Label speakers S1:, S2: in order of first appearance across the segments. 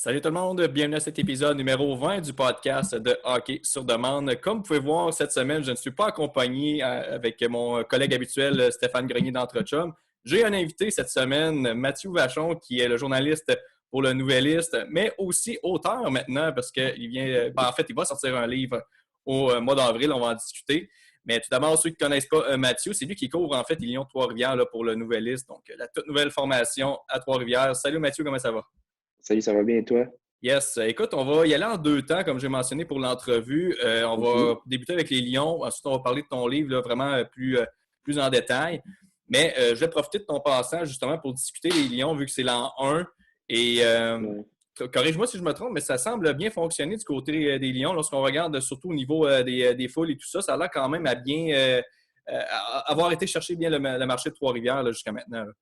S1: Salut tout le monde, bienvenue à cet épisode numéro 20 du podcast de Hockey sur demande. Comme vous pouvez voir, cette semaine, je ne suis pas accompagné avec mon collègue habituel Stéphane Grenier d'Entrechum. J'ai un invité cette semaine, Mathieu Vachon, qui est le journaliste pour le Nouvelliste, mais aussi auteur maintenant parce qu'il vient, en fait, il va sortir un livre au mois d'avril, on va en discuter. Mais tout d'abord, ceux qui ne connaissent pas Mathieu, c'est lui qui couvre en fait les Lions de Trois-Rivières là, pour le Nouvelliste, donc la toute nouvelle formation à Trois-Rivières. Salut Mathieu, comment ça va?
S2: Salut, ça va bien et toi?
S1: Yes. Écoute, on va y aller en deux temps, comme j'ai mentionné pour l'entrevue. On va débuter avec les Lions. Ensuite, on va parler de ton livre là, vraiment plus en détail. Mais je vais profiter de ton passage justement pour discuter des Lions, vu que c'est l'an 1. Et
S2: Ouais.
S1: corrige-moi si je me trompe, mais ça semble bien fonctionner du côté des Lions. Lorsqu'on regarde surtout au niveau des foules et tout ça, ça a l'air quand même à bien avoir été chercher bien le marché de Trois-Rivières là, jusqu'à maintenant. Là.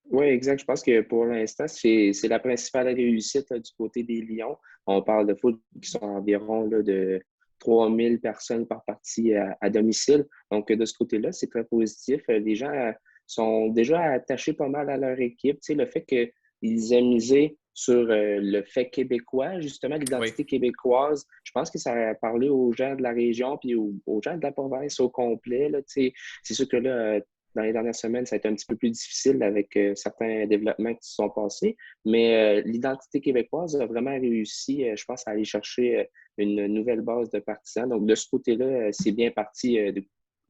S2: Oui, exact. Je pense que pour l'instant, c'est la principale réussite là, du côté des Lions. On parle de foot qui sont environ là, de 3000 personnes par partie à domicile. Donc, de ce côté-là, c'est très positif. Les gens sont déjà attachés pas mal à leur équipe. Tu sais, le fait qu'ils aient misé sur le fait québécois, justement,
S1: Oui.
S2: l'identité québécoise, je pense que ça a parlé aux gens de la région puis aux gens de la province au complet. Là, tu sais. C'est sûr que là, dans les dernières semaines, ça a été un petit peu plus difficile avec certains développements qui se sont passés, mais l'identité québécoise a vraiment réussi, je pense, à aller chercher une nouvelle base de partisans. Donc, de ce côté-là, c'est bien parti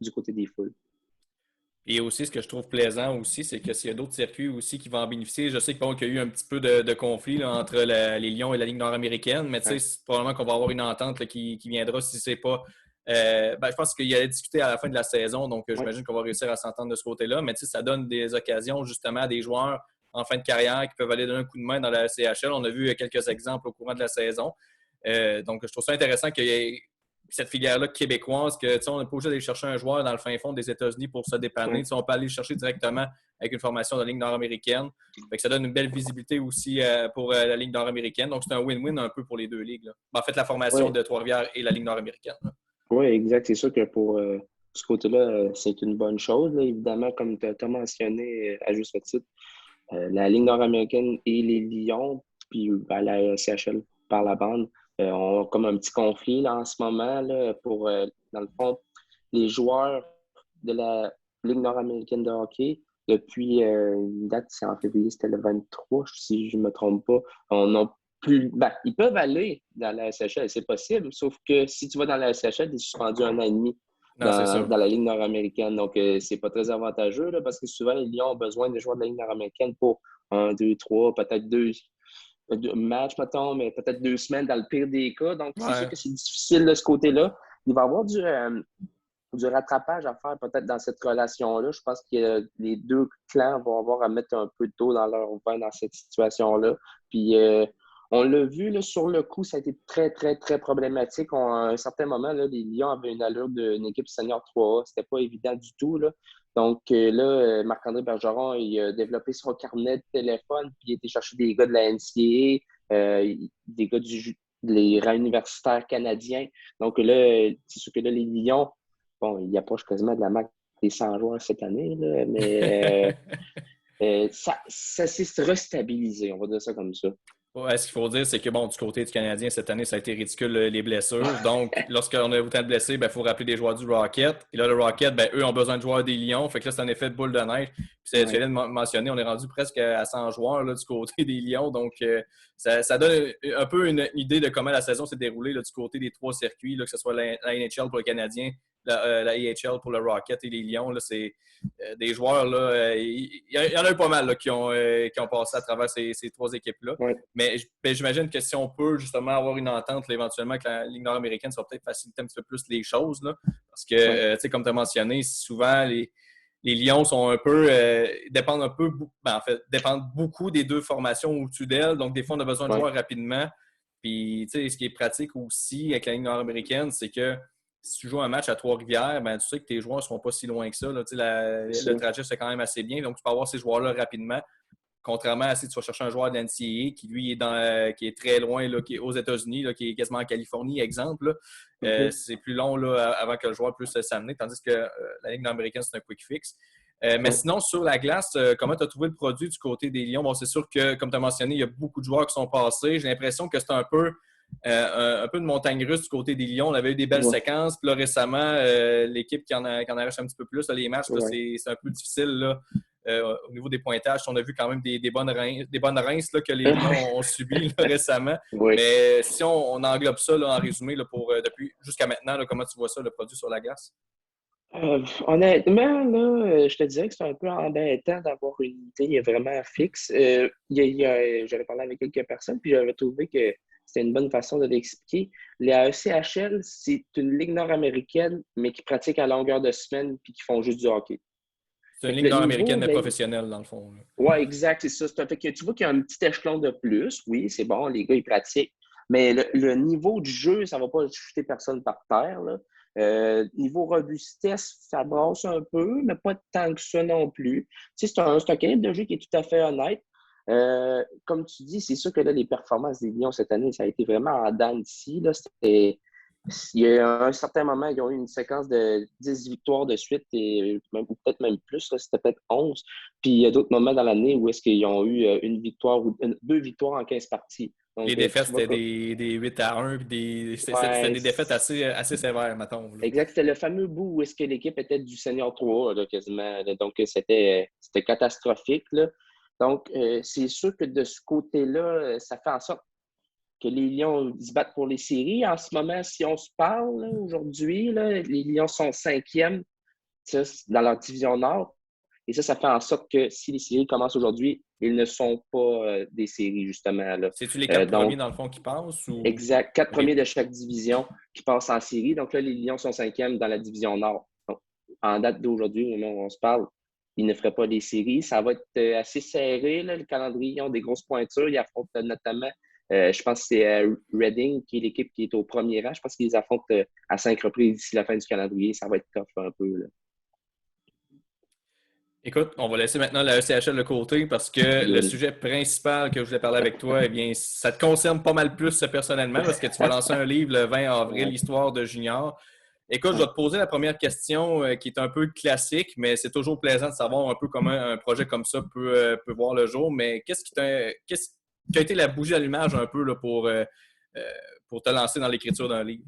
S2: du côté des foules.
S1: Et aussi, ce que je trouve plaisant aussi, c'est que s'il y a d'autres circuits aussi qui vont en bénéficier, je sais qu'il y a eu un petit peu de conflit là, entre les Lions et la Ligue nord-américaine, mais tu sais,
S2: Ouais.
S1: c'est probablement qu'on va avoir une entente là, qui viendra si c'est pas. Je pense qu'il y allait discuter à la fin de la saison, donc
S2: Ouais.
S1: j'imagine qu'on va réussir à s'entendre de ce côté-là. Mais tu sais, ça donne des occasions justement à des joueurs en fin de carrière qui peuvent aller donner un coup de main dans la CHL. On a vu quelques exemples au courant de la saison. Donc, je trouve ça intéressant qu'il y ait cette filière-là québécoise, que on n'est pas obligé d'aller chercher un joueur dans le fin fond des États-Unis pour se dépanner.
S2: Ouais.
S1: On peut aller le chercher directement avec une formation de la Ligue nord-américaine. Fait que ça donne une belle visibilité aussi pour la Ligue nord-américaine. Donc, c'est un win-win un peu pour les deux ligues. Là. En fait, la formation
S2: Ouais.
S1: de Trois-Rivières et la Ligue nord-américaine. Là.
S2: Oui, exact. C'est sûr que pour ce côté-là, c'est une bonne chose. Là. Évidemment, comme tu as mentionné à juste titre, la Ligue nord-américaine et les Lions, puis la CHL par la bande, ont comme un petit conflit là, en ce moment là, pour, dans le fond, les joueurs de la Ligue nord-américaine de hockey. Depuis une date, c'est en février, c'était le 23, si je ne me trompe pas. On a plus. Ben, ils peuvent aller dans la SHL, c'est possible, sauf que si tu vas dans la SHL, tu es suspendu un an et demi
S1: Non, c'est ça.
S2: dans la Ligue nord-américaine. Donc, c'est pas très avantageux là, parce que souvent, les Lions ont besoin des joueurs de la Ligue nord-américaine pour un, deux, trois, peut-être deux matchs, mettons, mais peut-être 2 semaines dans le pire des cas. Donc, c'est sûr
S1: Ouais.
S2: que c'est difficile de ce côté-là. Il va y avoir du rattrapage à faire peut-être dans cette relation-là. Je pense que les deux clans vont avoir à mettre un peu d'eau dans leur vin dans cette situation-là. Puis on l'a vu là, sur le coup, ça a été très, très, très problématique. À un certain moment, là, les Lions avaient une allure d'une équipe senior 3A. C'était pas évident du tout. Là. Donc là, Marc-André Bergeron, il a développé son carnet de téléphone, puis il a été chercher des gars de la NCAA, des gars des rangs universitaires canadiens. Donc là, c'est sûr que là, les Lions, bon, il approche quasiment de la marque des 100 joueurs cette année, là, mais ça s'est restabilisé, on va dire ça comme ça.
S1: Ouais, ce qu'il faut dire, c'est que bon, du côté du Canadien, cette année, ça a été ridicule les blessures. Donc, lorsqu'on a autant de blessés, il faut rappeler des joueurs du Rocket. Et là, le Rocket, eux ont besoin de joueurs des Lions. Fait que là, c'est un effet de boule de neige. Puis tu
S2: Ouais.
S1: viens de mentionner, on est rendu presque à 100 joueurs là, du côté des Lions. Donc, ça donne un peu une idée de comment la saison s'est déroulée là, du côté des trois circuits, là, que ce soit la NHL pour le Canadien, la AHL pour le Rocket et les Lions. Là, c'est des joueurs, là, il y en a eu pas mal là, qui ont passé à travers ces trois équipes-là.
S2: Ouais.
S1: Mais j'imagine que si on peut justement avoir une entente là, éventuellement avec la Ligue nord-américaine, ça va peut-être faciliter un petit peu plus les choses. Là, parce que,
S2: Ouais.
S1: comme tu as mentionné, souvent les Lions sont un peu dépendent un peu en fait, dépendent beaucoup des deux formations au-dessus d'elles. Donc, des fois, on a besoin de
S2: Ouais.
S1: joueurs rapidement. Puis, ce qui est pratique aussi avec la Ligue nord-américaine, c'est que si tu joues un match à Trois-Rivières, tu sais que tes joueurs ne seront pas si loin que ça. Là.
S2: C'est
S1: Le trajet, c'est quand même assez bien. Donc, tu peux avoir ces joueurs-là rapidement. Contrairement à si tu vas chercher un joueur de l'NCAA qui, lui, qui est très loin, là, qui est aux États-Unis, là, qui est quasiment en Californie, exemple,
S2: mm-hmm.
S1: c'est plus long là, avant que le joueur puisse s'amener, tandis que la Ligue nord-américaine, c'est un quick fix. Mais sinon, sur la glace, comment tu as trouvé le produit du côté des Lions? Bon, c'est sûr que, comme tu as mentionné, il y a beaucoup de joueurs qui sont passés. J'ai l'impression que c'est un peu de montagne russe du côté des Lions. On avait eu des belles
S2: Ouais.
S1: séquences. Puis là, récemment, l'équipe qui en arrache un petit peu plus, là, les matchs, là,
S2: Ouais.
S1: c'est un peu difficile là, au niveau des pointages. On a vu quand même des bonnes rinces là, que les Lions ont subies là, récemment.
S2: Oui.
S1: Mais si on englobe ça là, en résumé là, depuis jusqu'à maintenant, là, comment tu vois ça, le produit sur la glace?
S2: Honnêtement, là, je te dirais que c'est un peu embêtant d'avoir une idée vraiment fixe. J'avais parlé avec quelques personnes, puis j'avais trouvé que c'était une bonne façon de l'expliquer. La ECHL, c'est une ligue nord-américaine, mais qui pratique à longueur de semaine, puis qui font juste du hockey.
S1: C'est
S2: Fait
S1: une
S2: que
S1: ligue
S2: le
S1: nord-américaine,
S2: niveau
S1: mais
S2: de la-
S1: professionnelle, dans le fond. Là.
S2: Ouais, exact, c'est ça. Fait que tu vois qu'il y a un petit échelon de plus. Oui, c'est bon, les gars, ils pratiquent. Mais le niveau du jeu, ça ne va pas jeter personne par terre, là. Niveau robustesse, ça brasse un peu, mais pas tant que ça non plus. Tu sais, c'est un calibre de jeu qui est tout à fait honnête. Comme tu dis, c'est sûr que là, les performances des Lions cette année, ça a été vraiment en dents de scie, là. Il y a un certain moment, ils ont eu une séquence de 10 victoires de suite, ou peut-être même plus, là, c'était peut-être 11. Puis il y a d'autres moments dans l'année où est-ce qu'ils ont eu une victoire ou deux victoires en 15 parties.
S1: Les
S2: Donc,
S1: défaites,
S2: tu vois
S1: c'était
S2: que,
S1: des 8-1, puis c'était
S2: ouais,
S1: des défaites assez sévères, mettons. Là.
S2: exact, c'était le fameux bout où est-ce que l'équipe était du senior 3, là, quasiment. Là. Donc, c'était catastrophique, là. Donc, c'est sûr que de ce côté-là, ça fait en sorte que les Lions ils se battent pour les séries. En ce moment, si on se parle là, aujourd'hui, là, les Lions sont cinquièmes dans leur division Nord. Et ça fait en sorte que si les séries commencent aujourd'hui, ils ne sont pas des séries, justement. Là.
S1: C'est-tu les 4 premiers,
S2: Donc,
S1: dans le fond, qui passent? Ou...
S2: exact. Quatre
S1: OK.
S2: premiers de chaque division qui passent en série. Donc là, les Lions sont cinquièmes dans la division Nord. Donc, en date d'aujourd'hui, au moment où on se parle, ils ne feraient pas des séries. Ça va être assez serré, là, le calendrier. Ils ont des grosses pointures. Ils affrontent notamment, je pense que c'est Reading, qui est l'équipe qui est au premier rang. Je pense qu'ils affrontent à 5 reprises d'ici la fin du calendrier. Ça va être tough un peu. Là.
S1: Écoute, on va laisser maintenant la ECHL de côté parce que le
S2: Good.
S1: sujet principal que je voulais parler avec toi, eh bien, ça te concerne pas mal plus personnellement parce que tu vas lancer un livre le 20 avril,
S2: Ouais,
S1: l'histoire de Junior. Écoute, je vais
S2: ouais.
S1: te poser la première question qui est un peu classique, mais c'est toujours plaisant de savoir un peu comment un projet comme ça peut voir le jour. Mais qu'est-ce qui a été la bougie d'allumage un peu là, euh, pour te lancer dans l'écriture d'un livre?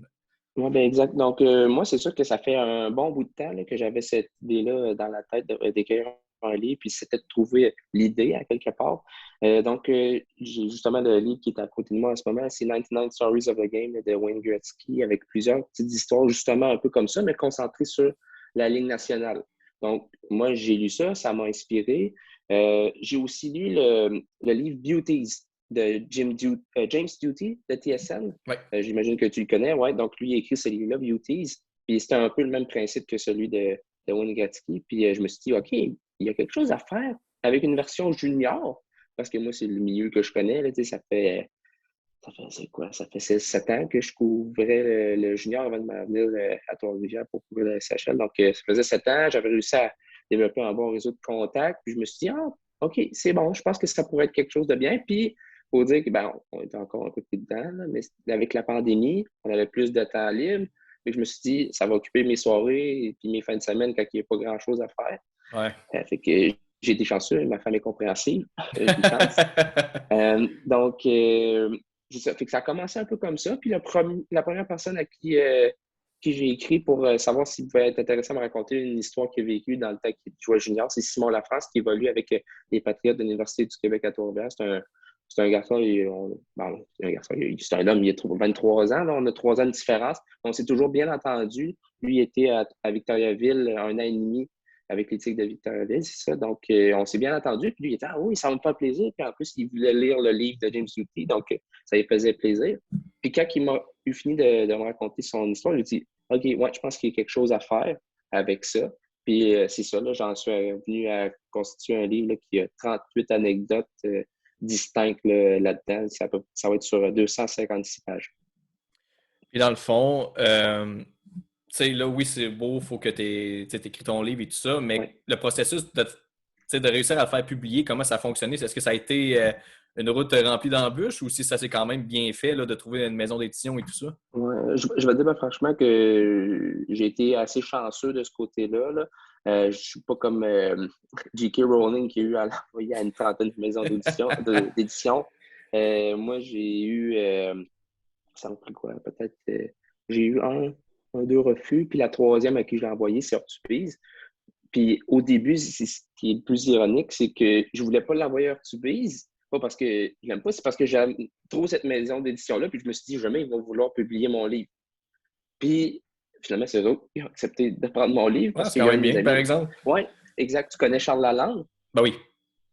S2: Oui, ben exact. Donc, moi, c'est sûr que ça fait un bon bout de temps là, que j'avais cette idée-là dans la tête d'écrire un livre, puis c'était de trouver l'idée à quelque part. J'ai justement le livre qui est à côté de moi en ce moment, c'est 99 Stories of the Game de Wayne Gretzky, avec plusieurs petites histoires justement un peu comme ça, mais concentrées sur la Ligue nationale. Donc, moi, j'ai lu ça, ça m'a inspiré. J'ai aussi lu le livre Beauties de James Duty de TSN.
S1: Oui.
S2: J'imagine que tu le connais, ouais. Donc, lui, il a écrit celui-là, Beauties. Puis c'était un peu le même principe que celui de Wayne Gretzky. Puis je me suis dit, OK, il y a quelque chose à faire avec une version junior. Parce que moi, c'est le milieu que je connais. Là, c'est quoi? Ça fait 7 ans que je couvrais le junior avant de m'en venir à Trois-Rivières pour couvrir le SHL. Donc, ça faisait 7 ans. J'avais réussi à développer un bon réseau de contacts. Puis je me suis dit, ah, OK, c'est bon. Je pense que ça pourrait être quelque chose de bien. Puis, il faut dire que, ben, on était encore un peu plus dedans, là, mais avec la pandémie, on avait plus de temps libre. Puis je me suis dit, ça va occuper mes soirées et puis mes fins de semaine quand il n'y a pas grand-chose à faire.
S1: Ouais.
S2: Fait que j'ai été chanceux. Ma femme est compréhensive. J'ai une chance. C'est ça. Fait que ça a commencé un peu comme ça. Puis la première personne à qui j'ai écrit pour savoir s'il pouvait être intéressant de me raconter une histoire qu'il a vécue dans le temps qu'il jouait junior, c'est Simon Lafrance qui évolue avec les Patriotes de l'Université du Québec à Trois-Rivières. C'est un garçon, c'est un homme, il a 23 ans, là, on a 3 ans de différence. On s'est toujours bien entendu. Lui, il était à Victoriaville 1 an et demi avec l'éthique de Victoriaville, c'est ça. Donc, on s'est bien entendu. Puis lui, il était, ah oui, ça me fait plaisir. Puis en plus, il voulait lire le livre de James Duty, donc ça lui faisait plaisir. Puis quand il m'a eu fini de me raconter son histoire, j'ai dit, OK, ouais, je pense qu'il y a quelque chose à faire avec ça. Puis c'est ça, là, j'en suis venu à constituer un livre là, qui a 38 anecdotes distinctes là-dedans. Ça va être sur 256 pages.
S1: Puis dans le fond, tu sais, là, oui, c'est beau, il faut que tu écris ton livre et tout ça, mais
S2: Ouais.
S1: le processus de réussir à le faire publier, comment ça a fonctionné? Est-ce que ça a été une route remplie d'embûches ou si ça s'est quand même bien fait là, de trouver une maison d'édition et tout ça?
S2: Ouais, je vais te dire ben, franchement que j'ai été assez chanceux de ce côté-là. Là. Je ne suis pas comme J.K. Rowling qui a eu à l'envoyer à une trentaine de maisons d'édition. Moi, j'ai eu, ça me pris quoi? Peut-être, j'ai eu deux refus, puis la troisième à qui je l'ai envoyé, c'est Ortubise. Puis au début, ce qui est le plus ironique, c'est que je voulais pas l'envoyer à Ortubise, pas parce que je l'aime pas, c'est parce que j'aime trop cette maison d'édition-là, puis je me suis dit, jamais ils vont vouloir publier mon livre. Puis finalement, c'est eux qui ont accepté de prendre mon livre
S1: Ouais,
S2: parce
S1: c'est
S2: qu'il
S1: quand
S2: y a un
S1: même
S2: de mes
S1: bien, par
S2: amis.
S1: exemple.
S2: Oui, exact. Tu connais Charles Lalande?
S1: Ben oui.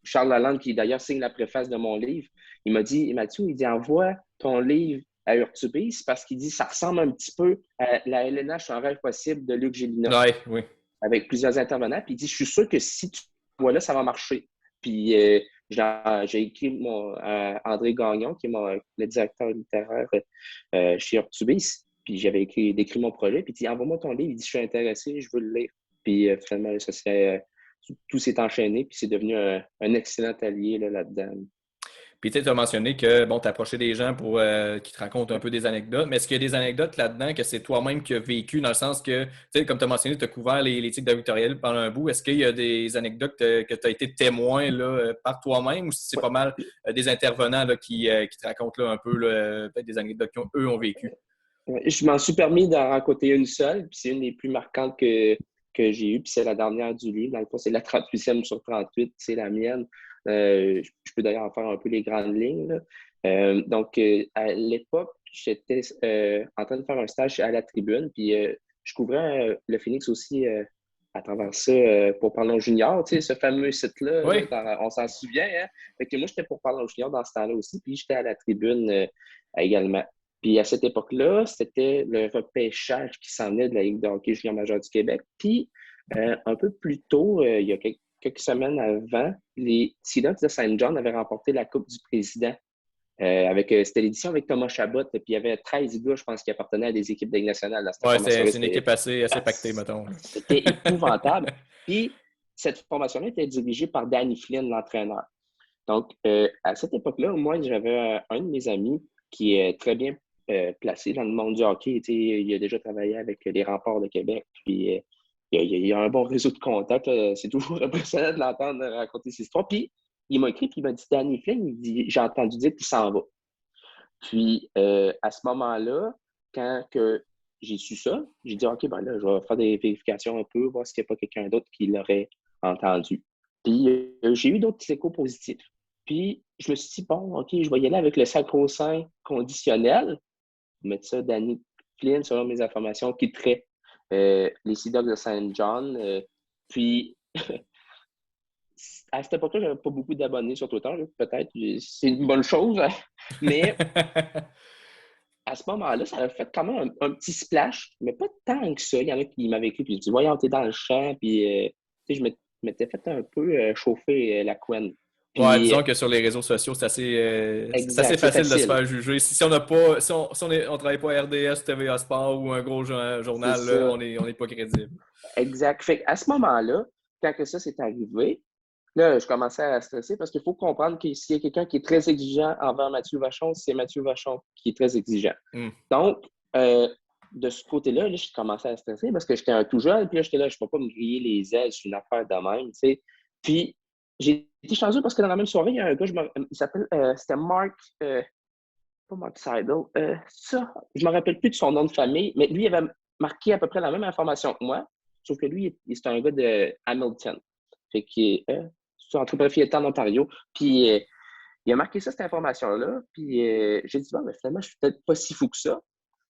S2: Charles Lalande, qui d'ailleurs signe la préface de mon livre, il m'a dit, Mathieu, il dit, envoie ton livre à Urtubise parce qu'il dit, ça ressemble un petit peu à la LNH, un rêve possible de Luc Gélina,
S1: Ouais, oui.
S2: avec plusieurs intervenants. Puis il dit, je suis sûr que si tu vois là, ça va marcher. Puis j'ai écrit à André Gagnon, qui est le directeur littéraire chez Urtubise. Puis j'avais décrit mon projet. Puis il dit, envoie-moi ton livre. Il dit, je suis intéressé, je veux le lire. Puis finalement, tout s'est enchaîné. Puis c'est devenu un excellent allié là-dedans.
S1: Puis tu as mentionné que bon, tu as approché des gens pour qui te racontent un peu des anecdotes, mais est-ce qu'il y a des anecdotes là-dedans que c'est toi-même qui as vécu, dans le sens que, tu sais, comme tu as mentionné, tu as couvert les titres de Victoriel pendant un bout. Est-ce qu'il y a des anecdotes que tu as été témoin là, par toi-même, ou si c'est pas mal des intervenants là, qui te racontent là, un peu peut-être des anecdotes qu'eux ont vécues?
S2: Je m'en suis permis d'en raconter une seule, puis c'est une des plus marquantes que j'ai eues, puis c'est la dernière du livre. Dans le fond, c'est la 38e sur 38, c'est la mienne. Je peux d'ailleurs en faire un peu les grandes lignes, là. Donc, à l'époque, j'étais en train de faire un stage à la Tribune, puis je couvrais le Phoenix aussi à travers ça pour Parlons Junior, tu sais, ce fameux site-là,
S1: Oui.
S2: on s'en souvient, hein? Fait que moi, j'étais pour Parlons Junior dans ce temps-là aussi, puis j'étais à la Tribune également. Puis à cette époque-là, c'était le repêchage qui s'en venait de la Ligue de hockey junior majeur du Québec. Puis un peu plus tôt, il y a quelques semaines avant, les Sea Dogs de Saint John avaient remporté la Coupe du Président. C'était l'édition avec Thomas Chabot, puis il y avait 13 gars, je pense, qui appartenaient à des équipes de Ligue nationale dans cette
S1: Ouais,
S2: formation-là.
S1: c'est une équipe assez pactée, mettons.
S2: C'était épouvantable. Puis cette formation-là était dirigée par Danny Flynn, l'entraîneur. Donc, à cette époque-là, moi, j'avais un de mes amis qui est très bien placé dans le monde du hockey. Il a déjà travaillé avec les Remparts de Québec. Puis, il a un bon réseau de contacts. C'est toujours impressionnant de l'entendre raconter cette histoire. Puis, il m'a écrit, puis il m'a dit, Danny Flynn, il dit, j'ai entendu dire qu'il s'en va. Puis, à ce moment-là, quand j'ai su ça, j'ai dit, OK, ben là, je vais faire des vérifications un peu, voir s'il n'y a pas quelqu'un d'autre qui l'aurait entendu. Puis, j'ai eu d'autres échos positifs. Puis, je me suis dit, bon, OK, je vais y aller avec le sacro-saint conditionnel, mettre ça, Danny Flynn, selon mes informations, quitterait les Sea Dogs de Saint John. Puis, à cette époque-là, je n'avais pas beaucoup d'abonnés sur Twitter. Peut-être, c'est une bonne chose, mais à ce moment-là, ça a fait quand même un petit splash, mais pas tant que ça. Il y en a qui m'avaient écrit, puis ils disaient, voyons, t'es dans le champ, puis je m'étais fait un peu chauffer la couenne.
S1: Ouais,
S2: Puis,
S1: disons que sur les réseaux sociaux, c'est assez
S2: exact, c'est
S1: facile de se
S2: facile.
S1: faire juger. Si on n'a pas, si on travaille pas à RDS, TVA Sport ou un gros
S2: C'est
S1: journal, là,
S2: ça.
S1: on n'est pas crédible.
S2: Exact. Fait à ce moment-là, quand que ça s'est arrivé, là, je commençais à stresser parce qu'il faut comprendre que s'il y a quelqu'un qui est très exigeant envers Mathieu Vachon, c'est Mathieu Vachon qui est très exigeant.
S1: Mm.
S2: Donc, de ce côté-là, là, je commençais à stresser parce que j'étais un tout jeune, puis là, j'étais là, je ne peux pas me griller les ailes sur une affaire de même, tu sais. Puis, j'ai été chanceux parce que dans la même soirée, il y a un gars, il s'appelle, c'était Mark, pas Mark Seidel, ça, je ne me rappelle plus de son nom de famille, mais lui, il avait marqué à peu près la même information que moi, sauf que lui, c'est un gars de Hamilton. Fait qu'il est, entre bref, il est en Ontario. Puis, il a marqué ça, cette information-là. Puis, j'ai dit, bon, mais finalement, je suis peut-être pas si fou que ça.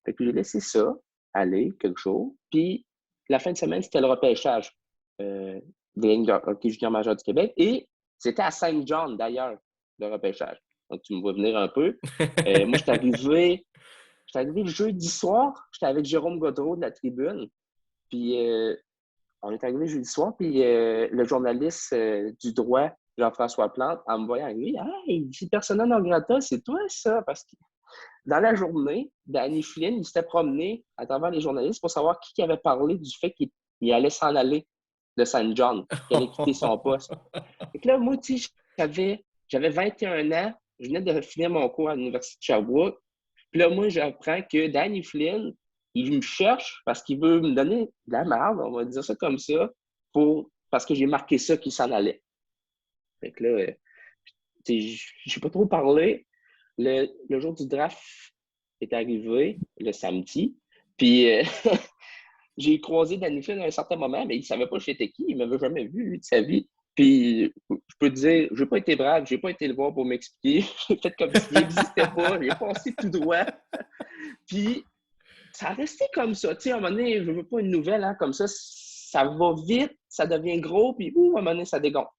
S2: Fait que j'ai laissé ça aller quelque chose. Puis, la fin de semaine, c'était le repêchage des lignes de hockey junior majeur du Québec. Et c'était à Saint John, d'ailleurs, le repêchage. Donc, tu me vois venir un peu. Moi, j'étais arrivé le jeudi soir. J'étais avec Jérôme Gaudreau de la Tribune. Puis, on est arrivé jeudi soir. Puis, le journaliste du droit, Jean-François Plante, en me voyant arriver, « Ah, il dit persona non grata, c'est toi, ça? » Parce que dans la journée, Danny Flynn, il s'était promené à travers les journalistes pour savoir qui avait parlé du fait qu'il allait s'en aller de Saint John, qu'il allait quitter son poste. Et là, moi, tu sais, j'avais 21 ans, je venais de finir mon cours à l'Université de Sherbrooke. Puis là, moi, j'apprends que Danny Flynn, il me cherche parce qu'il veut me donner de la merde, on va dire ça comme ça, parce que j'ai marqué ça qu'il s'en allait. Fait que là, j'ai pas trop parlé. Le jour du draft est arrivé, le samedi. Puis j'ai croisé Danny Flynn à un certain moment, mais il savait pas j'étais qui. Il m'avait jamais vu, lui, de sa vie. Puis je peux te dire, j'ai pas été brave, j'ai pas été le voir pour m'expliquer. J'ai fait comme s'il n'existait pas. J'ai passé tout droit. Puis ça a resté comme ça. Tu sais, à un moment donné, je veux pas une nouvelle, hein, comme ça va vite, ça devient gros, puis à un moment donné, ça dégonfle.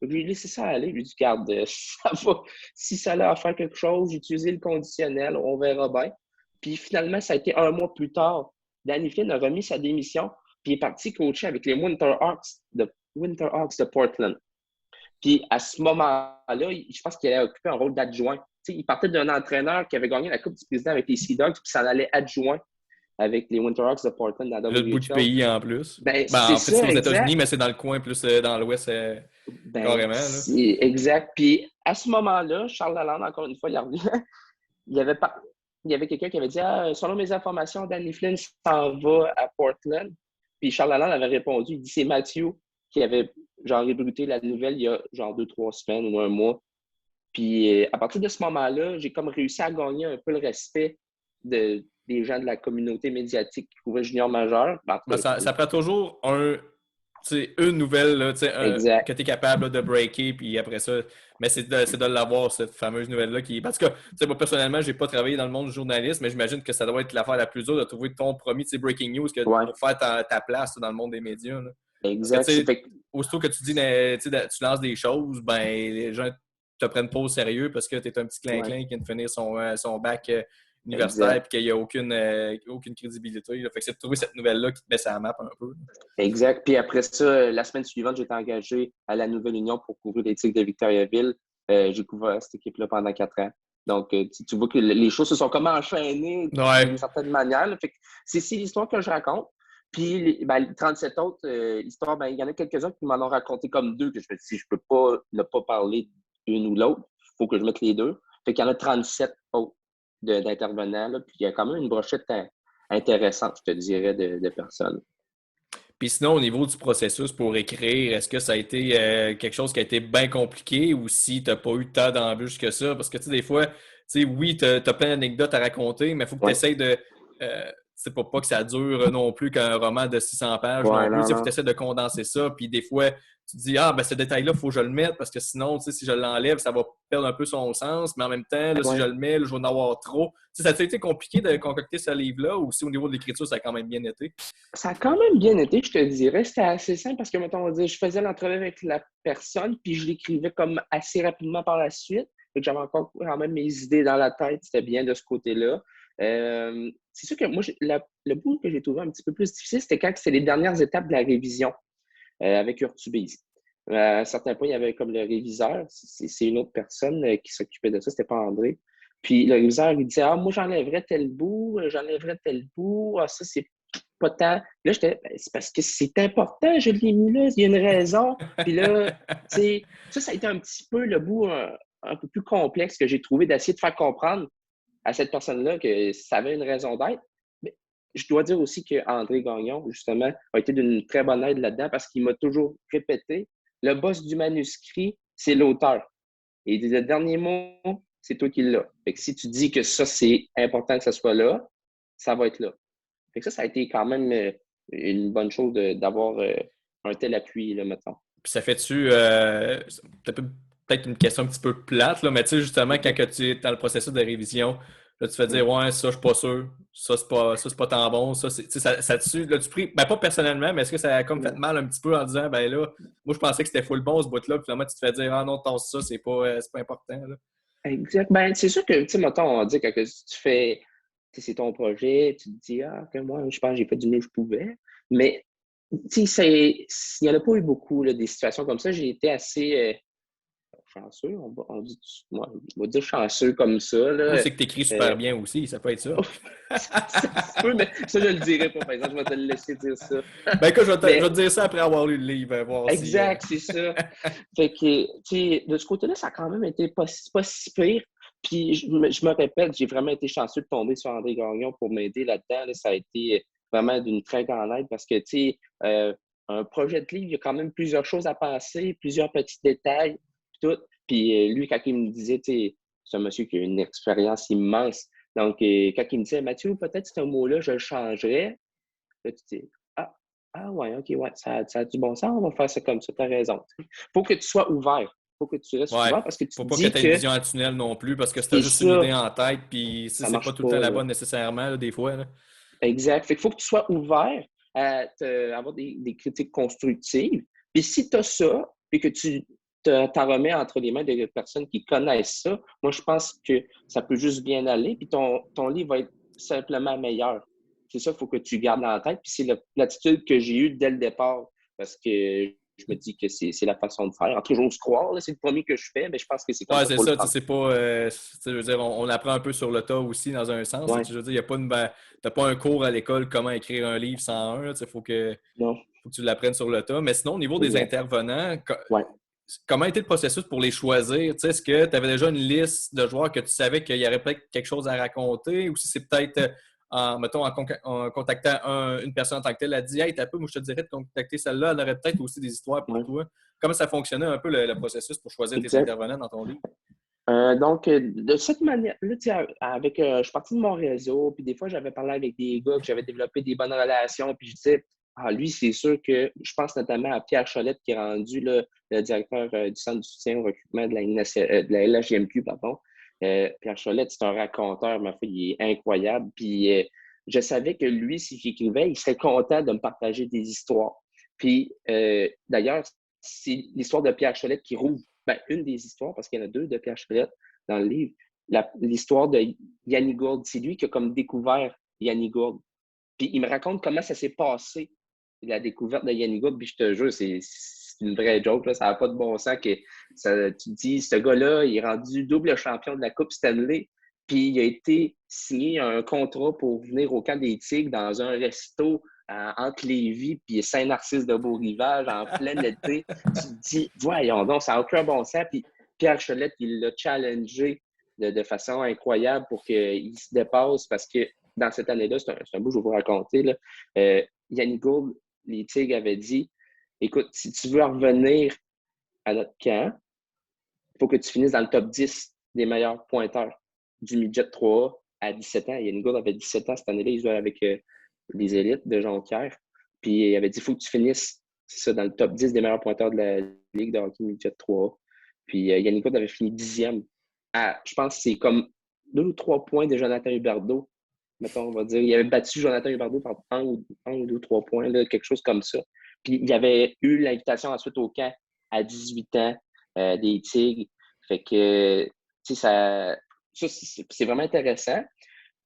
S2: Je lui ai laissé ça aller. Je lui ai dit, garde, ça va. Si ça a à faire quelque chose, j'ai utilisé le conditionnel, on verra bien. Puis finalement, ça a été un mois plus tard. Danny Flynn a remis sa démission, puis il est parti coacher avec les Winter Hawks de Portland. Puis à ce moment-là, je pense qu'il allait occuper un rôle d'adjoint. Tu sais, il partait d'un entraîneur qui avait gagné la Coupe du Président avec les Sea Dogs, puis s'en allait adjoint avec les Winter Hawks de Portland dans la
S1: L'autre bout du
S2: WHL.
S1: pays en plus.
S2: Ben,
S1: Ben,
S2: c'est
S1: en fait, c'est
S2: ça,
S1: aux États-Unis,
S2: exact.
S1: mais c'est dans le coin, plus dans l'Ouest,
S2: Ben,
S1: carrément. Là.
S2: c'est exact. Puis à ce moment-là, Charles Lalande, encore une fois, il revient. il y avait, pas... il y avait quelqu'un qui avait dit selon mes informations, Danny Flynn s'en va à Portland. Puis Charles Lalande avait répondu, il dit c'est Mathieu qui avait genre ébruité la nouvelle il y a genre 2-3 semaines ou un mois. Puis à partir de ce moment-là, j'ai comme réussi à gagner un peu le respect des gens de la communauté médiatique qui couvraient junior majeur.
S1: Ben, ça prend toujours une nouvelle là,
S2: Exact.
S1: que tu es capable là, de breaker, puis après ça, mais c'est de l'avoir, cette fameuse nouvelle-là. Parce que, moi, personnellement, je n'ai pas travaillé dans le monde du journalisme, mais j'imagine que ça doit être l'affaire la plus dure de trouver ton premier breaking news
S2: Ouais,
S1: pour faire ta place dans le monde des médias. Là. Parce que,
S2: exact.
S1: aussitôt que tu dis, tu lances des choses, ben les gens te prennent pas au sérieux parce que tu es un petit
S2: Ouais,
S1: clin-clin qui vient de finir son bac universitaire et
S2: exact.
S1: qu'il n'y a aucune crédibilité. Là. Fait que c'est de trouver cette nouvelle-là qui te met sa map un peu.
S2: Exact. Puis après ça, la semaine suivante, j'étais engagé à la Nouvelle Union pour couvrir les Tigres de Victoriaville. J'ai couvert cette équipe-là pendant 4 ans. Donc, tu vois que les choses se sont comme enchaînées d'une
S1: Ouais.
S2: certaine manière. Là. Fait que c'est l'histoire que je raconte. Puis, les 37 autres histoires, il y en a quelques-uns qui m'en ont raconté comme deux, que je me dis, je peux pas ne pas parler d'une ou l'autre. Il faut que je mette les deux. Fait qu'il y en a 37 autres d'intervenants. Là. Puis, il y a quand même une brochette intéressante, je te dirais, de personnes.
S1: Puis sinon, au niveau du processus pour écrire, est-ce que ça a été quelque chose qui a été bien compliqué ou si tu n'as pas eu tant d'embûches que ça? Parce que, des fois, oui, tu as plein d'anecdotes à raconter, mais il faut que tu
S2: Ouais.
S1: essaies de... c'est pas que ça dure non plus qu'un roman de 600 pages
S2: Ouais,
S1: non plus. Il faut que
S2: non.
S1: tu essaies de condenser ça. Puis des fois, tu te dis, ah, ben ce détail-là, il faut que je le mette parce que sinon, si je l'enlève, ça va perdre un peu son sens. Mais en même temps, là, si je
S2: Ouais.
S1: le mets, là, je vais en avoir trop. Ça a été compliqué de concocter ce livre-là ou si au niveau de l'écriture, ça a quand même bien été?
S2: Ça a quand même bien été, je te dirais. C'était assez simple parce que, mettons, on va dire, je faisais l'entrevue avec la personne, puis je l'écrivais comme assez rapidement par la suite. Fait que j'avais encore quand même mes idées dans la tête. C'était bien de ce côté-là. C'est sûr que moi, le bout que j'ai trouvé un petit peu plus difficile, c'était quand c'était les dernières étapes de la révision avec Urtubise. À un certain point, il y avait comme le réviseur. C'est une autre personne qui s'occupait de ça. C'était pas André. Puis le réviseur, il disait moi, j'enlèverais tel bout, j'enlèverais tel bout. Ah, ça, c'est pas tant. Là, j'étais, c'est parce que c'est important, je l'ai mis là, il y a une raison. Puis là, tu sais, ça a été un petit peu le bout un peu plus complexe que j'ai trouvé d'essayer de faire comprendre à cette personne-là que ça avait une raison d'être. Mais je dois dire aussi qu'André Gagnon, justement, a été d'une très bonne aide là-dedans parce qu'il m'a toujours répété le boss du manuscrit, c'est l'auteur. Et il disait le dernier mot, c'est toi qui l'as. Fait que si tu dis que ça, c'est important que ça soit là, ça va être là. Fait que ça a été quand même une bonne chose d'avoir un tel appui, là, mettons.
S1: Puis ça fait-tu peut-être une question un petit peu plate, là, mais tu sais, justement, quand que tu es dans le processus de révision, là, tu vas dire ouais, ça, je suis pas sûr, ça, c'est pas tant bon, ça, c'est. Tu sais, ça dessus, là, tu pris. Ben pas personnellement, mais est-ce que ça a comme fait mal un petit peu en disant ben là, moi je pensais que c'était full bon ce bout-là, puis finalement tu te fais dire ah non, ça, c'est pas important. Là.
S2: Exact. Ben, c'est sûr que, tu sais, mettons, on dit que tu fais, c'est ton projet, tu te dis, que moi, je pense que j'ai fait du mieux que je pouvais. Mais, tu sais, il n'y en a pas eu beaucoup, là, des situations comme ça. J'ai été assez chanceux, moi, on va dire chanceux comme ça,
S1: Ou
S2: là.
S1: c'est que tu écris super bien aussi, ça peut être ça.
S2: Ça se peut, mais ça, je ne le dirai pas, par exemple, je vais te le laisser dire ça.
S1: Ben écoute, je vais
S2: Mais,
S1: te dire ça après avoir lu le livre, voir si.
S2: exact, c'est ça. Fait que, tu sais, de ce côté-là, ça a quand même été pas si pire. Puis, je me répète, j'ai vraiment été chanceux de tomber sur André Gagnon pour m'aider là-dedans. Là. Ça a été vraiment d'une très grande aide parce que, tu sais, un projet de livre, il y a quand même plusieurs choses à penser, plusieurs petits détails, puis tout. Puis lui, quand il me disait, tu sais, c'est un monsieur qui a une expérience immense. Donc, quand il me disait, Mathieu, peut-être ce mot-là, je le changerais. Là, tu dis, ouais, OK, ouais, ça a du bon sens, on va faire ça comme ça, t'as raison. Faut que tu sois ouvert. Faut que tu restes
S1: Ouais.
S2: ouvert parce que tu
S1: Faut
S2: te
S1: pas que
S2: dis
S1: tu aies une
S2: que
S1: vision à tunnel non plus, parce que si tu as
S2: c'est
S1: juste une idée
S2: ça,
S1: en tête, puis
S2: ça
S1: c'est pas
S2: marche
S1: tout le temps
S2: pas,
S1: la
S2: là.
S1: bonne nécessairement, là, des fois. Là.
S2: Exact. Fait qu'il faut que tu sois ouvert à avoir des critiques constructives. Puis si tu as ça, puis que tu t'en remets entre les mains de personnes qui connaissent ça, moi, je pense que ça peut juste bien aller, puis ton livre va être simplement meilleur. C'est ça qu'il faut que tu gardes en tête. Puis c'est l'attitude que j'ai eue dès le départ, parce que je me dis que c'est la façon de faire. En toujours se croire, là, c'est le premier que je fais, mais je pense que c'est comme
S1: Ouais,
S2: ça qu'il
S1: c'est
S2: faut le
S1: ça, tu sais,
S2: prendre.
S1: c'est pas. Je veux dire, on apprend un peu sur le tas aussi, dans un sens.
S2: Ouais,
S1: Je veux dire, il y a pas t'as pas un cours à l'école comment écrire un livre 101. Il
S2: non,
S1: faut que tu l'apprennes sur le tas. Mais sinon, au niveau des
S2: exact.
S1: intervenants,
S2: Ouais.
S1: comment a été le processus pour les choisir? Tu sais, est-ce que tu avais déjà une liste de joueurs que tu savais qu'il y aurait peut-être quelque chose à raconter ou si c'est peut-être, mettons, en contactant une personne en tant que telle, elle a dit Hey, t'as peu, moi je te dirais de contacter celle-là, elle aurait peut-être aussi des histoires pour
S2: Ouais.
S1: toi. Comment ça fonctionnait un peu le processus pour choisir tes
S2: Exact.
S1: intervenants dans ton livre?
S2: Donc, de cette manière-là, tu sais, je suis parti de mon réseau, puis des fois, j'avais parlé avec des gars que j'avais développé des bonnes relations, puis je disais, lui, c'est sûr que, je pense notamment à Pierre Cholette, qui est rendu là, le directeur du Centre du soutien au recrutement de la LHJMQ, pardon. Pierre Cholette, c'est un raconteur, ma foi, il est incroyable, puis je savais que lui, si j'écrivais, il serait content de me partager des histoires. Puis, d'ailleurs, c'est l'histoire de Pierre Cholette qui rouvre une des histoires, parce qu'il y en a deux de Pierre Cholette dans le livre, l'histoire de Yanni Gourde. C'est lui qui a comme découvert Yanni Gourde. Puis il me raconte comment ça s'est passé, la découverte de Yanni Gourde. Puis je te jure, c'est une vraie joke. Là. Ça n'a pas de bon sens que tu te dis, ce gars-là, il est rendu double champion de la Coupe Stanley. Puis il a été signé un contrat pour venir au camp des Tigres dans un resto entre Lévis et Saint-Narcisse de Beau-Rivage en plein été. Tu te dis, voyons donc, ça n'a aucun bon sens. Puis Pierre Cholette, il l'a challengé de façon incroyable pour qu'il se dépasse parce que dans cette année-là, c'est un bout que je vais vous raconter. Là. Yannick Gould, les Tigres avaient dit écoute, si tu veux revenir à notre camp, il faut que tu finisses dans le top 10 des meilleurs pointeurs du midget 3A à 17 ans. Yannick Gould avait 17 ans cette année-là, il jouait avec les élites de Jonquière. Puis il avait dit il faut que tu finisses ça, dans le top 10 des meilleurs pointeurs de la Ligue de hockey midget 3A. Puis Yannick Gould avait fini 10e. Je pense que c'est comme 2 ou 3 points de Jonathan Huberdeau. Mettons, on va dire. Il avait battu Jonathan Huberdeau par un ou 2 ou 3 points, là, quelque chose comme ça. Puis il avait eu l'invitation ensuite au camp à 18 ans des Tigres. Fait que, tu sais, ça c'est vraiment intéressant.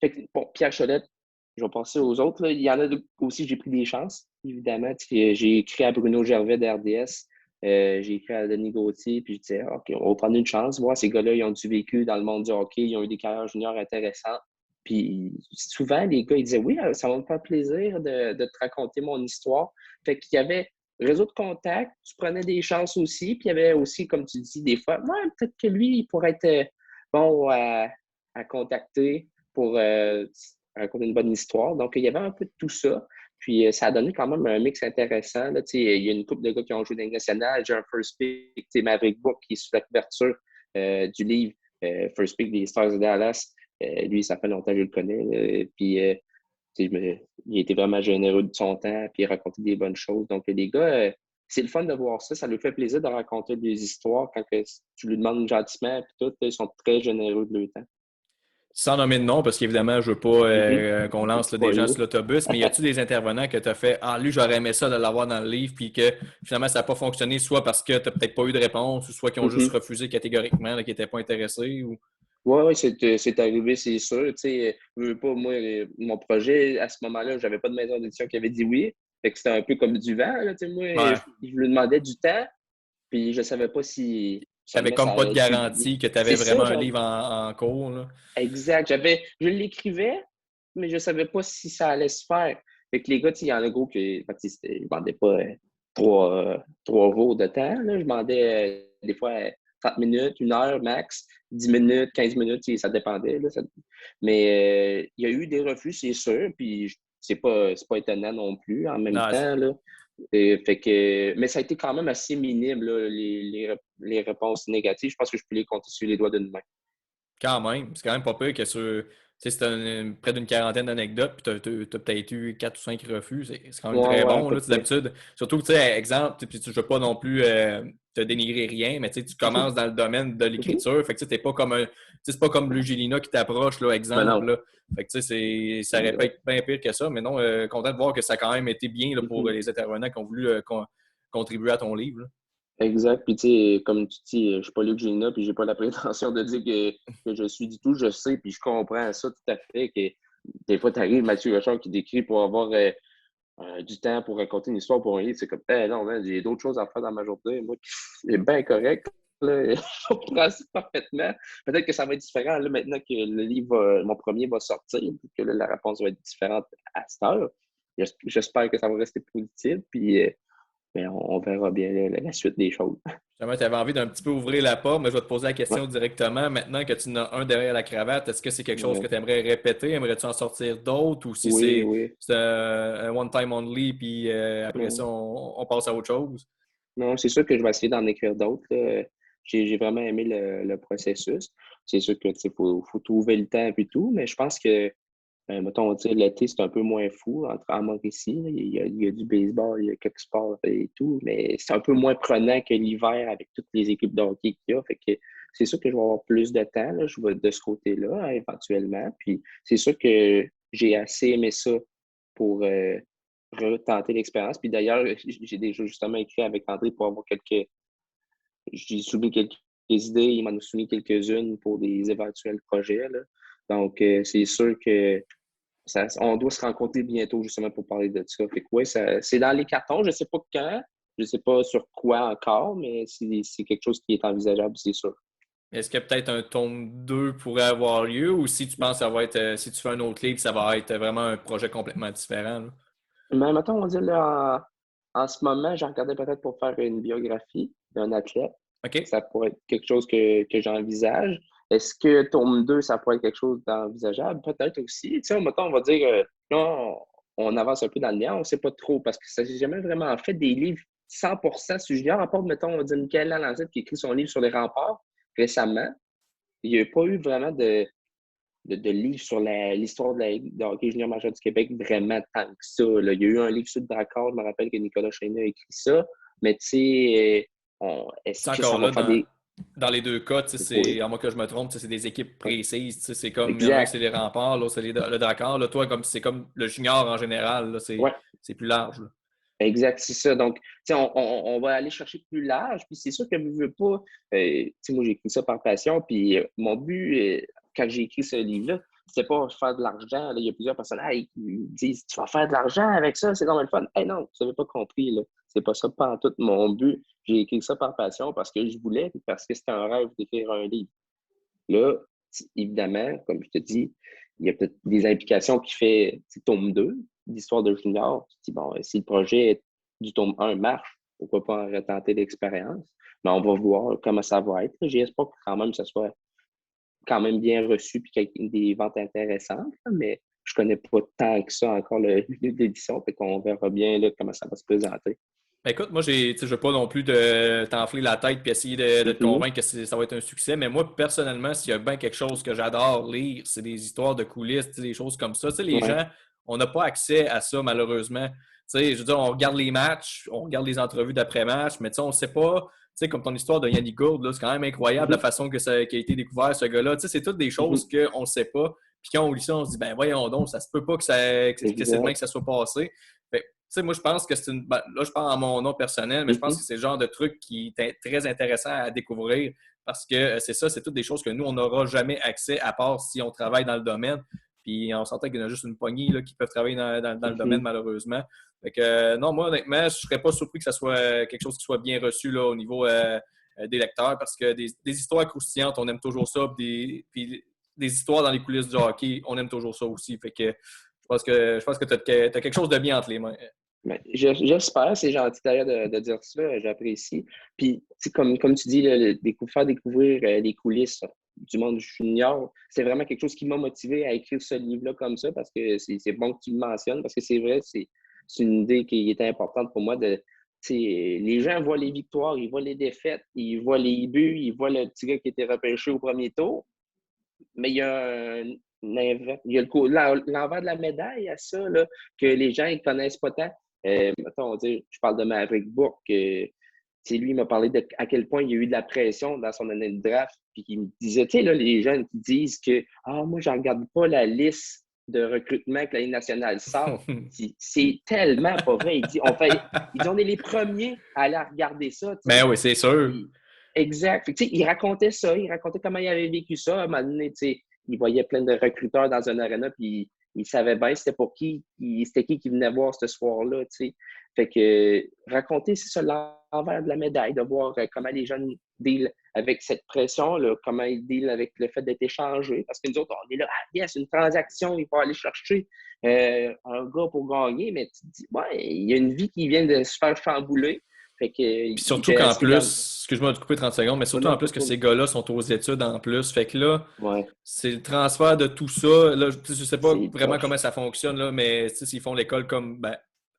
S2: Fait que, bon, Pierre Cholette, je vais passer aux autres. Là. Il y en a aussi, j'ai pris des chances, évidemment. J'ai écrit à Bruno Gervais d'RDS. J'ai écrit à Denis Gauthier, puis je disais, OK, on va prendre une chance. Voir ces gars-là, ils ont du vécu dans le monde du hockey, ils ont eu des carrières juniors intéressantes. Puis souvent, les gars, ils disaient, oui, ça va me faire plaisir de te raconter mon histoire. Fait qu'il y avait réseau de contacts, tu prenais des chances aussi, puis il y avait aussi, comme tu dis, des fois, ouais, peut-être que lui, il pourrait être bon à contacter pour raconter une bonne histoire. Donc, il y avait un peu de tout ça. Puis, ça a donné quand même un mix intéressant. Là. Il y a une couple de gars qui ont joué dans les nationales. J'ai un first pick, Maverick Book, qui est sur la couverture du livre First Pick des Stars de Dallas. Lui, ça fait longtemps que je le connais. Puis, il était vraiment généreux de son temps, puis il racontait des bonnes choses. Donc, les gars, c'est le fun de voir ça. Ça lui fait plaisir de raconter des histoires quand tu lui demandes gentiment, puis tout, ils sont très généreux de leur temps.
S1: Sans nommer de nom, parce qu'évidemment, je veux pas qu'on lance là, des gens
S2: Spoiler.
S1: sur l'autobus, mais y a-tu des intervenants que tu as fait Ah, lui, j'aurais aimé ça de l'avoir dans le livre, puis que finalement, ça n'a pas fonctionné, soit parce que tu n'as peut-être pas eu de réponse, ou soit qu'ils ont juste refusé catégoriquement, qu'ils n'étaient pas intéressés? Ou...
S2: Oui, c'est arrivé, c'est sûr. Tu sais, pas, moi, mon projet, à ce moment-là, j'avais pas de maison d'édition qui avait dit oui. Fait que c'était un peu comme du vent. Là, tu sais, moi,
S1: Ouais.
S2: je lui demandais du temps, puis je savais pas si
S1: Tu n'avais
S2: seulement
S1: comme
S2: ça
S1: pas de
S2: allait être publié.
S1: garantie que tu avais
S2: C'est
S1: vraiment
S2: ça,
S1: un
S2: genre.
S1: livre en cours. Là.
S2: Exact. Je l'écrivais, mais je ne savais pas si ça allait se faire. Fait que les gars, il y en a gros qui ne vendaient pas trois veaux de temps. Là. Je demandais des fois 30 minutes, 1 heure max, 10 minutes, 15 minutes, ça dépendait. Là, Mais il y a eu des refus, c'est sûr, puis c'est pas étonnant non plus en même
S1: Non,
S2: temps. Là. Mais ça a été quand même assez minime, là, les réponses négatives. Je pense que je peux les compter sur les doigts d'une main.
S1: Quand même, c'est quand même pas pire que sur. Tu sais, si t'as près d'une quarantaine d'anecdotes, puis t'as peut-être eu 4 ou 5 refus, c'est quand même
S2: Ouais,
S1: très
S2: ouais, à
S1: bon,
S2: peu
S1: là,
S2: près.
S1: d'habitude. Surtout, tu sais, exemple, puis je veux pas non plus te dénigrer rien, mais tu sais, tu
S2: Mhm,
S1: commences dans le domaine de
S2: mhm.
S1: l'écriture, fait que tu sais, t'es pas comme un. Tu sais, c'est pas comme Bleu Gélina qui t'approche, là,
S2: Mais
S1: exemple,
S2: non,
S1: là. Fait que tu sais, ça aurait pu être bien pire que ça, mais non, content de voir que ça a quand même été bien là, pour
S2: mhm.
S1: les intervenants qui ont voulu contribuer à ton livre, là.
S2: Exact. Puis, tu sais, comme tu dis, je suis pas Luc Gélina, puis j'ai pas la prétention de dire que je suis du tout. Je sais, puis je comprends ça tout à fait. Que des fois, tu arrives, Mathieu Rochard qui décrit pour avoir du temps pour raconter une histoire pour un livre. C'est comme, non, man, j'ai d'autres choses à faire dans ma journée. Moi, c'est bien correct. Là. Je comprends ça parfaitement. Peut-être que ça va être différent là, maintenant que le livre, mon premier va sortir, que là, la réponse va être différente à cette heure. J'espère que ça va rester positif, puis mais on verra bien la suite des choses.
S1: Justement, tu avais envie d'un petit peu ouvrir la porte, mais je vais te poser la
S2: Ouais.
S1: question directement. Maintenant que tu en as un derrière la cravate, est-ce que c'est quelque chose que
S2: Ouais.
S1: tu aimerais répéter? Aimerais-tu en sortir d'autres? Ou si
S2: Oui,
S1: c'est
S2: oui.
S1: un one-time only, puis après ça,
S2: Non,
S1: on passe à autre chose?
S2: non, c'est sûr que je vais essayer d'en écrire d'autres. Là. J'ai vraiment aimé le processus. C'est sûr que faut trouver le temps et tout, mais je pense que, mettons, on va dire, l'été, c'est un peu moins fou à Mauricie. Là. Il y a du baseball, il y a quelques sports et tout, mais c'est un peu moins prenant que l'hiver avec toutes les équipes de hockey qu'il y a. Fait que c'est sûr que je vais avoir plus de temps. Là. Je vais de ce côté-là, hein, éventuellement. Puis c'est sûr que j'ai assez aimé ça pour retenter l'expérience. Puis d'ailleurs, j'ai déjà justement écrit avec André pour avoir quelques. J'ai soumis quelques idées, il m'en a soumis quelques-unes pour des éventuels projets. Là. Donc, c'est sûr que on doit se rencontrer bientôt justement pour parler de ça. Fait que ouais, c'est dans les cartons. Je ne sais pas quand, je ne sais pas sur quoi encore, mais c'est quelque chose qui est envisageable, c'est sûr.
S1: Est-ce que peut-être un tome 2 pourrait avoir lieu ou si tu penses que ça va être, si tu fais un autre livre, ça va être vraiment un projet complètement différent, là?
S2: Mais mettons, on va dire là, en ce moment, j'ai regardé peut-être pour faire une biographie d'un athlète.
S1: OK?
S2: Ça pourrait être quelque chose que j'envisage. Est-ce que tome 2 ça pourrait être quelque chose d'envisageable? Peut-être aussi. Tu sais, mettons, on va dire, là, on avance un peu dans le lien, on ne sait pas trop, parce que ça s'est jamais vraiment fait des livres 100% sur Julien, à part, mettons, on va dire Michael Lalanzette qui a écrit son livre sur les remparts récemment. Il n'y a pas eu vraiment de livre sur l'histoire de la Ligue de hockey junior majeur du Québec vraiment tant que ça. Là. Il y a eu un livre sur le Dakar, je me rappelle que Nicolas Chénier a écrit ça, mais tu sais, est-ce
S1: C'est
S2: que ça
S1: encore
S2: va
S1: là,
S2: faire des.
S1: dans les deux cas, tu sais,
S2: Oui,
S1: à moins que je me trompe, tu sais, c'est des équipes
S2: ouais.
S1: précises. Tu sais, c'est comme, il y en a un, c'est
S2: Exact.
S1: les remparts, l'autre, c'est le Dakar. Là, toi, comme c'est comme le junior en général, là,
S2: Ouais,
S1: c'est plus large, là.
S2: exact, c'est ça. Donc, tu sais, on va aller chercher plus large, puis c'est sûr que je veux pas. Tu sais, moi, j'ai écrit ça par passion, puis mon but, quand j'ai écrit ce livre-là, c'était pas faire de l'argent. Là. Il y a plusieurs personnes qui me disent tu vas faire de l'argent avec ça, c'est dans le fun. Hey, non, vous n'avez pas compris. Là. C'est pas ça, pas en tout mon but. J'ai écrit ça par passion parce que je voulais, puis parce que c'était un rêve d'écrire un livre. Là, évidemment, comme je te dis, il y a peut-être des implications qui fait tome 2 l'histoire de Junior. Tu te dis, bon, si le projet du tome 1 marche, pourquoi pas en retenter l'expérience? Mais on va voir comment ça va être. J'espère que quand même, ça soit quand même bien reçu et qu'il y ait des ventes intéressantes, là, mais je connais pas tant que ça encore le milieu d'édition, fait qu'on verra bien là, comment ça va se présenter.
S1: Ben, écoute, moi, je veux pas non plus t'enfler la tête puis essayer de te
S2: Mhm.
S1: convaincre que ça va être un succès, mais moi, personnellement, s'il y a bien quelque chose que j'adore lire, c'est des histoires de coulisses, tu sais, des choses comme ça. Tu sais, les
S2: Ouais.
S1: gens, on n'a pas accès à ça, malheureusement. Tu sais, je veux dire, on regarde les matchs, on regarde les entrevues d'après-match, mais tu sais, on sait pas, tu sais, comme ton histoire de Yannick Gourde, là, c'est quand même incroyable la
S2: Mhm.
S1: façon qui a été découvert, ce gars-là. Tu sais, c'est toutes des choses
S2: Mhm.
S1: qu'on ne sait pas. Puis quand on lit ça, on se dit, ben voyons donc, ça se peut pas que c'est demain que
S2: Exact.
S1: ça soit passé. Fait sais, moi, je pense que c'est une. Ben, là, je parle en mon nom personnel, mais je pense que
S2: Mhm.
S1: c'est le genre de truc qui est très intéressant à découvrir parce que c'est ça, c'est toutes des choses que nous, on n'aura jamais accès à part si on travaille dans le domaine. Puis on s'entend qu'il y en a juste une poignée là, qui peuvent travailler dans le domaine,
S2: Mhm.
S1: malheureusement. Fait que, non, moi, honnêtement, je ne serais pas surpris que ça soit quelque chose qui soit bien reçu là, au niveau des lecteurs parce que des histoires croustillantes, on aime toujours ça. Puis des histoires dans les coulisses du hockey, on aime toujours ça aussi. Fait que je pense que tu as quelque chose de bien entre les mains.
S2: Ben, j'espère, c'est gentil d'ailleurs de dire ça, j'apprécie. Puis, tu sais, comme tu dis, faire découvrir les coulisses du monde junior, c'est vraiment quelque chose qui m'a motivé à écrire ce livre-là comme ça, parce que c'est bon que tu le mentionnes, parce que c'est vrai, c'est une idée qui était importante pour moi. Les gens voient les victoires, ils voient les défaites, ils voient les buts, ils voient le petit gars qui était repêché au premier tour. Mais il y a il y a l'envers de la médaille à ça, là, que les gens ne connaissent pas tant. Mettons, je parle de Maverick Bourque. Lui, il m'a parlé de à quel point il y a eu de la pression dans son année de draft. Puis il me disait, là, les jeunes qui disent que moi, je ne regarde pas la liste de recrutement que la Ligue nationale sort. C'est tellement pas vrai. Il dit, on est les premiers à aller regarder ça.
S1: Ben oui, c'est sûr.
S2: Exact. Il racontait ça, il racontait comment il avait vécu ça. À un moment donné, il voyait plein de recruteurs dans un arena, puis il savait bien c'était pour qui venait voir ce soir-là. Fait que raconter, c'est ça l'envers de la médaille, de voir comment les jeunes deal avec cette pression, là, comment ils deal avec le fait d'être échangés. Parce que nous autres, on est là, c'est une transaction, il faut aller chercher un gars pour gagner, mais tu te dis, il y a une vie qui vient de se faire chambouler.
S1: Puis surtout qu'en plus, excuse-moi de couper 30 secondes, mais surtout en plus que ces gars-là sont aux études en plus. Fait que là, c'est le transfert de tout ça. Là, je sais pas vraiment comment ça fonctionne, là, mais s'ils font l'école comme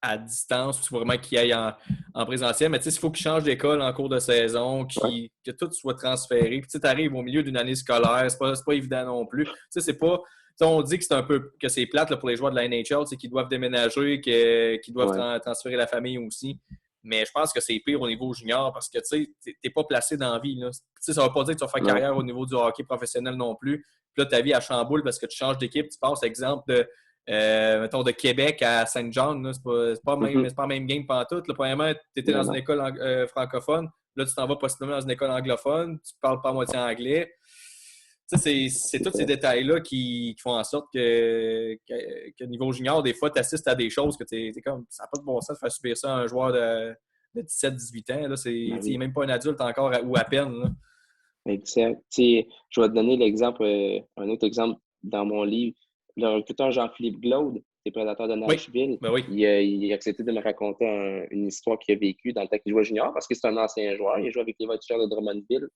S1: à distance, il faut vraiment qu'ils aillent en présentiel. Mais il faut qu'ils changent d'école en cours de saison, que tout soit transféré. Puis tu arrives au milieu d'une année scolaire, c'est pas évident non plus. C'est pas. On dit que c'est un peu que c'est plate là, pour les joueurs de la NHL, qu'ils doivent déménager, qu'ils doivent transférer la famille aussi. Mais je pense que c'est pire au niveau junior parce que tu n'es pas placé dans la vie. Là. Ça ne veut pas dire que tu vas faire carrière au niveau du hockey professionnel non plus. Puis là, ta vie, elle chamboule parce que tu changes d'équipe. Tu passes, exemple, mettons, de Québec à Saint-Jean. C'est pas le même game pantoute. Là, premièrement, tu étais dans une école francophone. Là, tu t'en vas possiblement dans une école anglophone. Tu parles pas à moitié anglais. C'est tous ces détails-là qui font en sorte que niveau junior, des fois, tu assistes à des choses que t'es comme ça n'a pas de bon sens de faire subir ça à un joueur de 17-18 ans. Là, il n'est même pas un adulte encore ou à peine. Là.
S2: Exact. Je vais te donner l'exemple, un autre exemple dans mon livre. Le recruteur Jean-Philippe Glaude, c'est prédateur de Nashville.
S1: Oui.
S2: Il a accepté de me raconter une histoire qu'il a vécue dans le temps qu'il jouait junior parce que c'est un ancien joueur. Il a joué avec les Voltigeurs de Drummondville.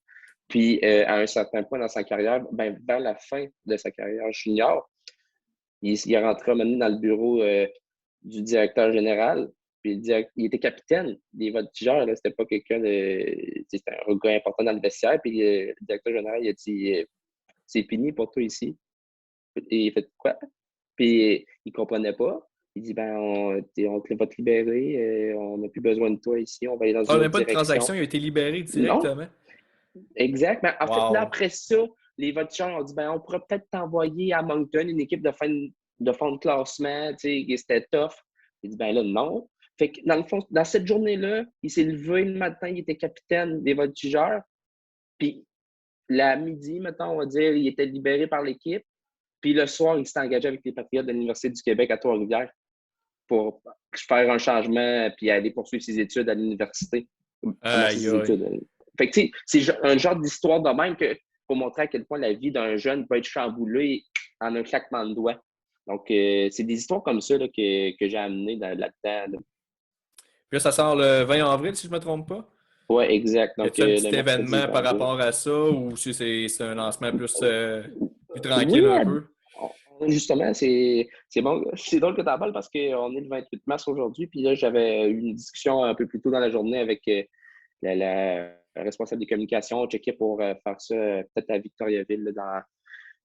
S2: Puis, à un certain point dans sa carrière, vers la fin de sa carrière junior, il est rentré à un moment donné dans le bureau du directeur général. Puis, il était capitaine des Voltigeurs. C'était pas quelqu'un de. C'était un gars important dans le vestiaire. Puis, le directeur général, il a dit c'est fini pour toi ici. Et il fait quoi? Puis, il comprenait pas. Il dit on va te libérer. On n'a plus besoin de toi ici. On va aller dans une autre
S1: même pas de
S2: direction.
S1: transaction. Il a été libéré directement.
S2: Non. Exact. Mais en fait, là, après ça, les Voltigeurs ont dit on pourrait peut-être t'envoyer à Moncton, une équipe de fond de classement, qui c'était tough. Il dit là, non. Fait que dans le fond, dans cette journée-là, il s'est levé le matin, il était capitaine des Voltigeurs. Puis, à midi, mettons, on va dire, il était libéré par l'équipe. Puis le soir, il s'est engagé avec les Patriotes de l'Université du Québec à Trois-Rivières pour faire un changement puis aller poursuivre ses études à l'université. Fait que, c'est un genre d'histoire de même pour montrer à quel point la vie d'un jeune peut être chamboulée en un claquement de doigts. Donc, c'est des histoires comme ça là, que j'ai amenées là-dedans. Là.
S1: Puis là, ça sort le 20 avril, si je ne me trompe pas?
S2: Oui, exact. Donc,
S1: y a un petit événement par rapport à ça ou si c'est un lancement plus tranquille un peu?
S2: Justement, c'est bon. C'est drôle que tu en parles parce qu'on est le 28 mars aujourd'hui. Puis là, j'avais eu une discussion un peu plus tôt dans la journée avec la responsable des communications. On checkait pour faire ça peut-être à Victoriaville,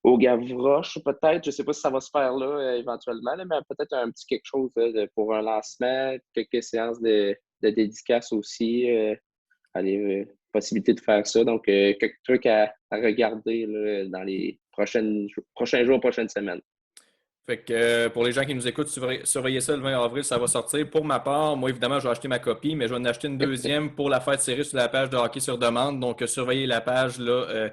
S2: au Gavroche, peut-être. Je ne sais pas si ça va se faire là éventuellement, là, mais peut-être un petit quelque chose pour un lancement, quelques séances de dédicace aussi. Possibilité de faire ça. Donc, quelques trucs à regarder là, dans les prochains jours, prochaines semaines.
S1: Fait que pour les gens qui nous écoutent, surveillez ça le 20 avril, ça va sortir. Pour ma part, moi, évidemment, je vais acheter ma copie, mais je vais en acheter une deuxième pour la fête série sur la page de Hockey sur demande. Donc, surveillez la page là,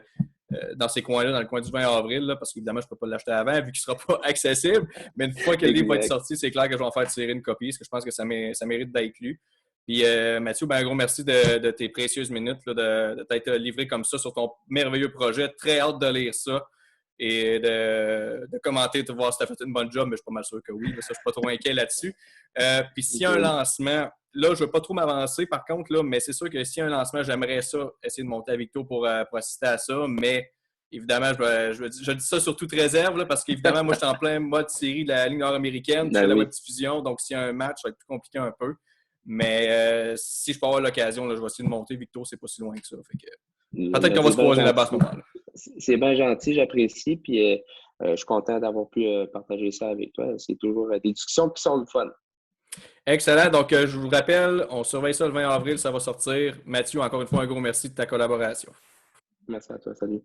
S1: dans ces coins-là, dans le coin du 20 avril, là, parce qu'évidemment, je ne peux pas l'acheter avant vu qu'il ne sera pas accessible. Mais une fois que le livre va être sorti, c'est clair que je vais en faire tirer une copie, parce que je pense que ça mérite d'être lu. Puis Mathieu, un gros merci de tes précieuses minutes, là, de t'être livré comme ça sur ton merveilleux projet. Très hâte de lire ça et de commenter, de voir si tu as fait une bonne job, mais je suis pas mal sûr que oui. Là, ça, je ne suis pas trop inquiet là-dessus. Puis s'il y a un lancement, là, je ne veux pas trop m'avancer par contre, là, mais c'est sûr que s'il y a un lancement, j'aimerais ça essayer de monter à Victo pour assister à ça, mais évidemment, je dis ça sur toute réserve, là, parce qu'évidemment, moi, je suis en plein mode série de la Ligue nord-américaine, je fais la mode diffusion, donc s'il y a un match, ça va être plus compliqué un peu. Mais si je peux avoir l'occasion, là, je vais essayer de monter. Victo, c'est pas si loin que ça. Fait que, peut-être qu'on va se croiser là-bas à ce moment-là.
S2: C'est bien gentil, j'apprécie. Puis je suis content d'avoir pu partager ça avec toi. C'est toujours des discussions qui sont le fun.
S1: Excellent. Donc, je vous rappelle, on surveille ça le 20 avril, ça va sortir. Mathieu, encore une fois, un gros merci de ta collaboration.
S2: Merci à toi. Salut.